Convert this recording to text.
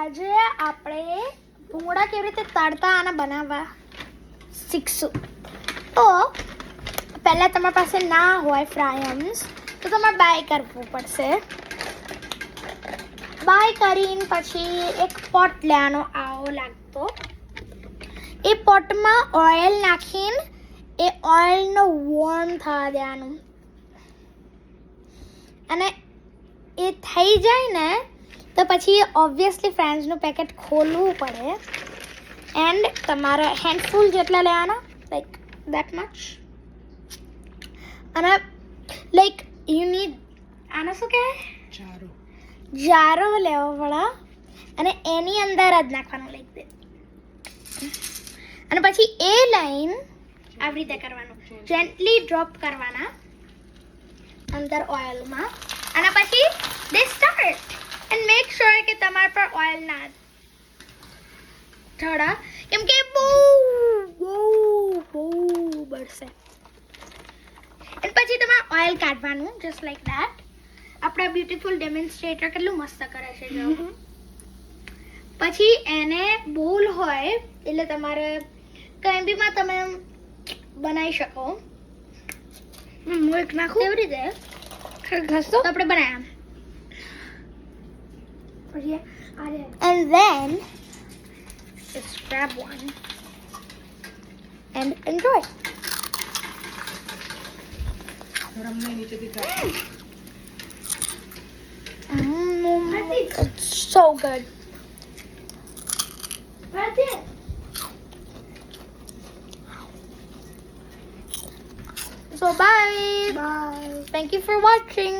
આજે આપણે ભૂંગળા કેવી રીતે તળતા અને બનાવવા શીખશું. તો પહેલાં તમારી પાસે ના હોય ફ્રાયમ્સ તો તમારે બાય કરવું પડશે. બાય કરીને પછી એક પોટ લેવાનો આવો લાગતો. એ પોટમાં ઓઇલ નાખીને એ ઓઇલનો વોર્મ થવા દેવાનું અને એ થઈ જાય ને તો પછી ઓબ્વિયસલી ફ્રેન્ડ્સનું પેકેટ ખોલવું પડે એન્ડ તમારે હેન્ડફુલ જેટલા લેવાના લાઈક દેટ મચ અને લાઈક યુ નીડ આને શું કહેવાય જારો લેવો પડે અને એની અંદર જ નાખવાનું લાઈક તે અને પછી એ લાઈન આવી રીતે કરવાનું જેન્ટલી ડ્રોપ કરવાના અંદર ઓઇલમાં અને પછી દે સ્ટાર્ટ એન્ડ મેક શ્યોર કે તમારા પર ઓઇલ ના થોડા કેમ કે બહુ બળશે એન્ડ પછી તમારે ઓઇલ કાઢવાનું જસ્ટ લાઈક ધેટ. આપણા બ્યુટીફુલ ડેમોન્સ્ટ્રેટર કેટલું મસ્ત કરે છે જો. પછી એને બોલ હોય એટલે તમારે કંઈ બીમાં તમે બનાવી શકો. હું એક નાખું કેવી રીતે ઘસો તો આપણે બનાવ્યા. And then just grab one and enjoy. It's so good. So bye. Bye. Thank you for watching.